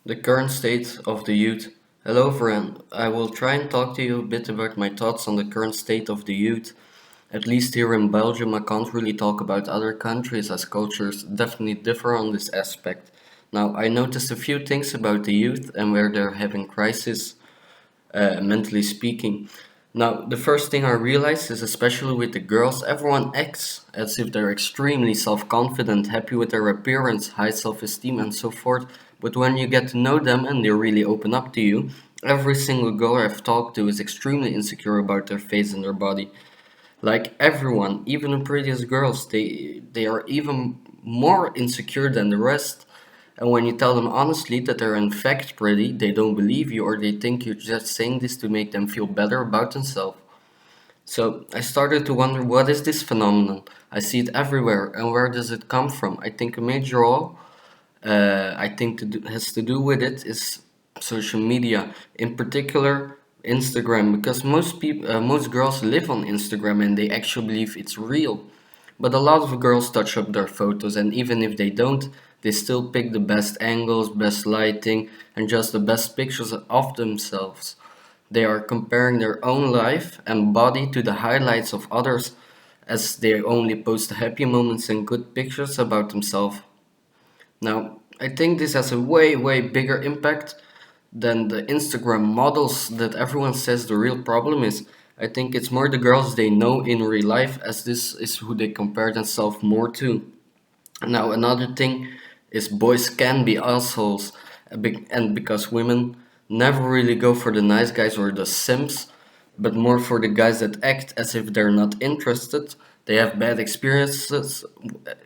The current state of the youth. Hello, friend. I will try and talk to you a bit about my thoughts on the current state of the youth. At least here in Belgium, I can't really talk about other countries as cultures definitely differ on this aspect. Now, I noticed a few things about the youth and where they're having crisis, mentally speaking. Now, the first thing I realized is especially with the girls, everyone acts as if they're extremely self confident, happy with their appearance, high self esteem, and so forth. But when you get to know them and they really open up to you, every single girl I've talked to is extremely insecure about their face and their body. Like everyone, even the prettiest girls, they are even more insecure than the rest. And when you tell them honestly that they're in fact pretty, they don't believe you or they think you're just saying this to make them feel better about themselves. So I started to wonder, what is this phenomenon? I see it everywhere, and where does it come from? I think a major role, has to do with it is social media, in particular Instagram, because most girls live on Instagram and they actually believe it's real. But a lot of girls touch up their photos, and even if they don't, they still pick the best angles, best lighting, and just the best pictures of themselves. They are comparing their own life and body to the highlights of others, as they only post happy moments and good pictures about themselves. Now, I think this has a way, way bigger impact than the Instagram models that everyone says the real problem is. I think it's more the girls they know in real life, as this is who they compare themselves more to. Now, another thing is boys can be assholes, and because women never really go for the nice guys or the simps, but more for the guys that act as if they're not interested. They have bad experiences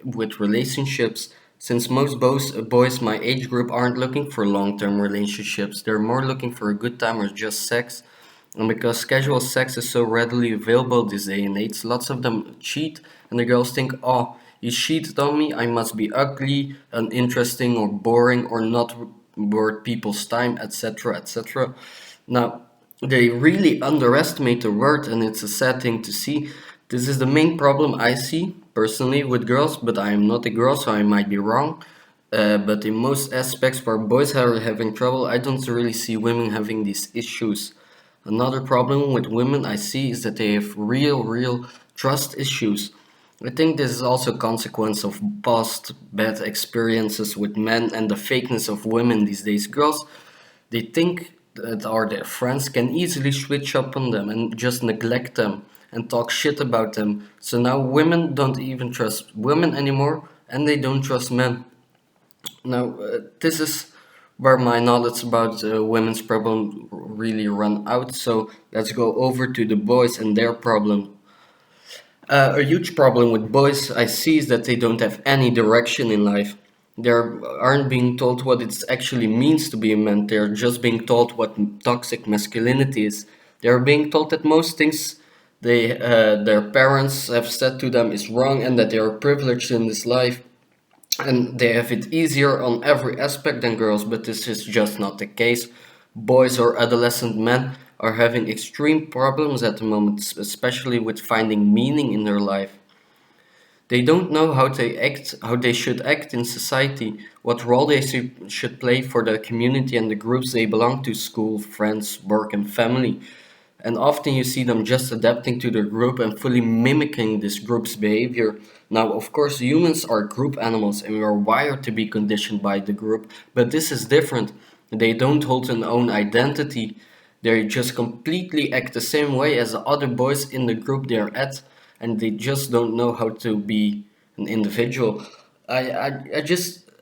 with relationships, since most boys my age group aren't looking for long-term relationships. They're more looking for a good time or just sex. And because casual sex is so readily available this day and age, lots of them cheat, and the girls think, oh, he cheated on me, I must be ugly, uninteresting, or boring, or not worth people's time, etc., etc. Now, they really underestimate the word, and it's a sad thing to see. This is the main problem I see personally with girls, but I am not a girl, so I might be wrong. But in most aspects where boys are having trouble, I don't really see women having these issues. Another problem with women I see is that they have real trust issues. I think this is also a consequence of past bad experiences with men and the fakeness of women these days. Girls, they think that are their friends can easily switch up on them and just neglect them and talk shit about them. So now women don't even trust women anymore and they don't trust men. Now, this is where my knowledge about women's problem really run out. So let's go over to the boys and their problem. A huge problem with boys I see is that they don't have any direction in life. They aren't being told what it actually means to be a man. They're just being told what toxic masculinity is. They're being told that most things their parents have said to them is wrong and that they are privileged in this life and they have it easier on every aspect than girls, but this is just not the case. Boys or adolescent men are having extreme problems at the moment, especially with finding meaning in their life. They don't know how they should act in society, what role they should play for the community and the groups they belong to, school, friends, work, and family. And often you see them just adapting to their group and fully mimicking this group's behavior. Now, of course, humans are group animals and we are wired to be conditioned by the group, but this is different. They don't hold an own identity. They just completely act the same way as the other boys in the group they're at, and they just don't know how to be an individual.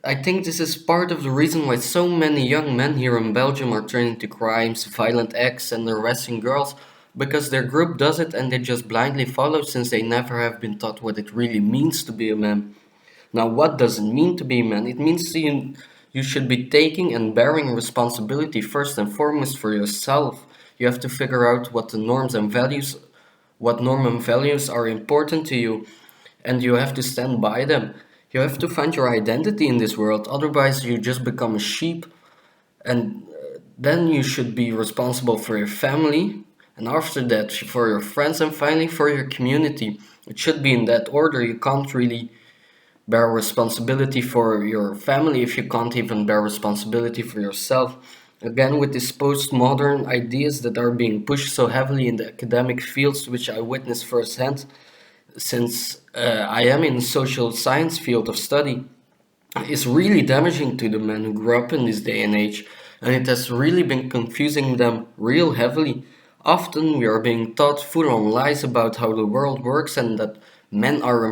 I think this is part of the reason why so many young men here in Belgium are turning to crimes, violent acts, and arresting girls, because their group does it and they just blindly follow since they never have been taught what it really means to be a man. Now, what does it mean to be a man? It means you should be taking and bearing responsibility first and foremost for yourself. You have to figure out what norm and values are important to you, and you have to stand by them. You have to find your identity in this world, otherwise, you just become a sheep, and then you should be responsible for your family, and after that, for your friends, and finally, for your community. It should be in that order. You can't really bear responsibility for your family if you can't even bear responsibility for yourself. Again, with these postmodern ideas that are being pushed so heavily in the academic fields, which I witnessed firsthand, since I am in social science field of study, is really damaging to the men who grew up in this day and age, and it has really been confusing them real heavily. Often we are being taught full on lies about how the world works and that men are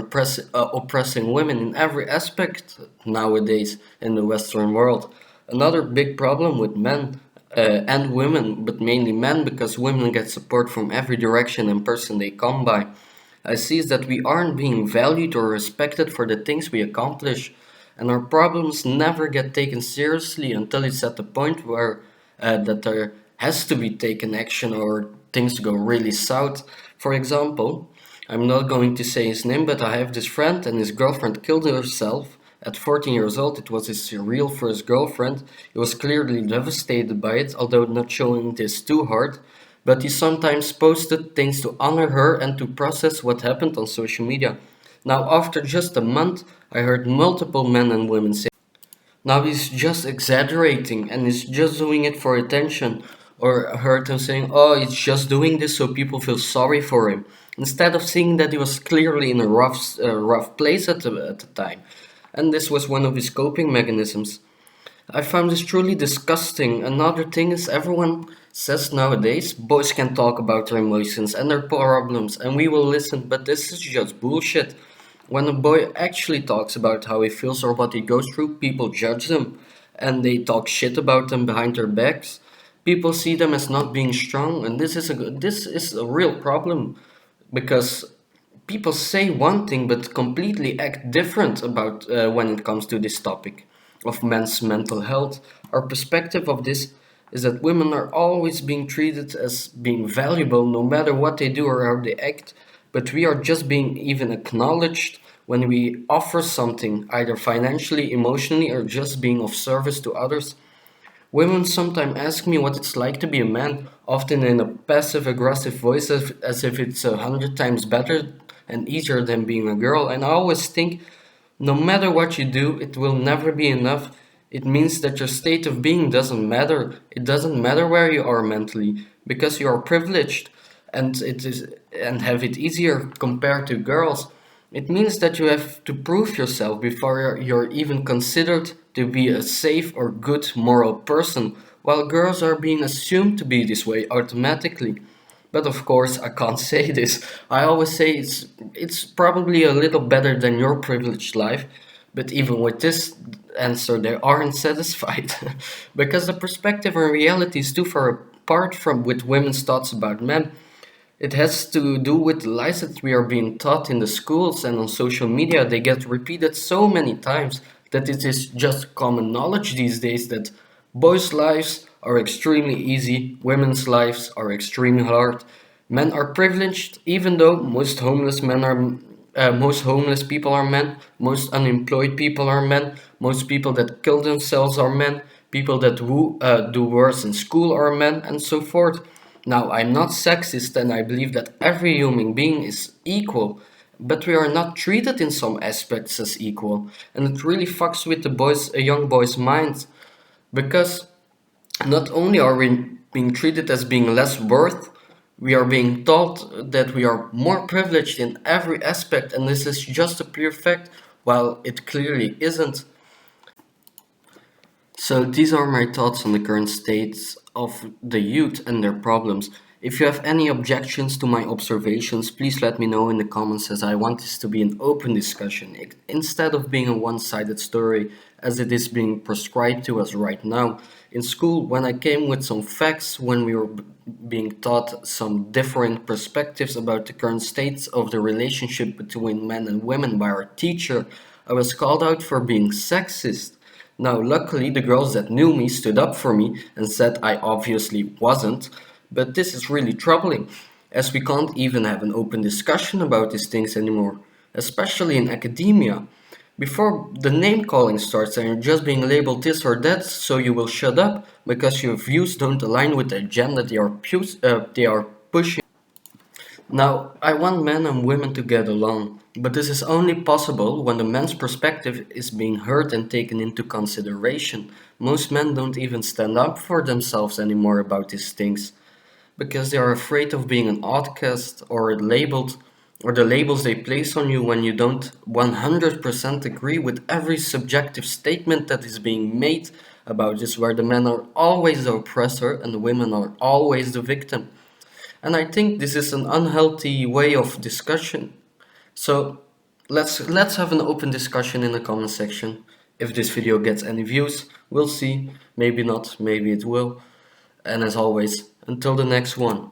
oppressing women in every aspect nowadays in the Western world. Another big problem with men and women, but mainly men, because women get support from every direction and person they come by. I see is that we aren't being valued or respected for the things we accomplish, and our problems never get taken seriously until it's at the point where that there has to be taken action or things go really south. For example, I'm not going to say his name, but I have this friend and his girlfriend killed herself at 14 years old. It was his real first girlfriend. He was clearly devastated by it, although not showing this too hard. But he sometimes posted things to honor her and to process what happened on social media. Now, after just a month, I heard multiple men and women say, now he's just exaggerating and he's just doing it for attention. Or I heard him saying, oh, he's just doing this so people feel sorry for him. Instead of seeing that he was clearly in a rough place at the time. And this was one of his coping mechanisms. I found this truly disgusting. Another thing is everyone says nowadays boys can talk about their emotions and their problems and we will listen, but this is just bullshit. When a boy actually talks about how he feels or what he goes through, people judge them and they talk shit about them behind their backs. People see them as not being strong, and this is a real problem because people say one thing but completely act different about when it comes to this topic of men's mental health. Our perspective of this is that women are always being treated as being valuable no matter what they do or how they act, but we are just being even acknowledged when we offer something, either financially, emotionally, or just being of service to others. Women sometimes ask me what it's like to be a man, often in a passive aggressive voice as if it's 100 times better and easier than being a girl. And I always think no matter what you do, it will never be enough. It means that your state of being doesn't matter. It doesn't matter where you are mentally because you are privileged and have it easier compared to girls. It means that you have to prove yourself before you're even considered to be a safe or good moral person, while girls are being assumed to be this way automatically. But of course, I can't say this. I always say it's probably a little better than your privileged life, but even with this answer, they aren't satisfied because the perspective and reality is too far apart from with women's thoughts about men. It has to do with the lies that we are being taught in the schools and on social media. They get repeated so many times that it is just common knowledge these days that boys' lives are extremely easy, women's lives are extremely hard. Men are privileged, even though most homeless people are men, most unemployed people are men, most people that kill themselves are men, people that do worse in school are men, and so forth. Now, I'm not sexist and I believe that every human being is equal, but we are not treated in some aspects as equal, and it really fucks with a young boy's mind because not only are we being treated as being less worth, we are being taught that we are more privileged in every aspect, and this is just a pure fact, while it clearly isn't. So these are my thoughts on the current states of the youth and their problems. If you have any objections to my observations, please let me know in the comments as I want this to be an open discussion instead of being a one-sided story as it is being prescribed to us right now. In school, when I came with some facts, when we were being taught some different perspectives about the current states of the relationship between men and women by our teacher, I was called out for being sexist. Now, luckily, the girls that knew me stood up for me and said I obviously wasn't, but this is really troubling, as we can't even have an open discussion about these things anymore, especially in academia. Before the name calling starts and you're just being labeled this or that, so you will shut up because your views don't align with the agenda they are pushing. Now, I want men and women to get along, But this is only possible when the man's perspective is being heard and taken into consideration. Most men don't even stand up for themselves anymore about these things because they are afraid of being an outcast or labeled, or the labels they place on you when you don't 100% agree with every subjective statement that is being made about this, where the men are always the oppressor and the women are always the victim. And I think this is an unhealthy way of discussion. So let's have an open discussion in the comment section. If this video gets any views, we'll see. Maybe not, maybe it will. And as always, until the next one.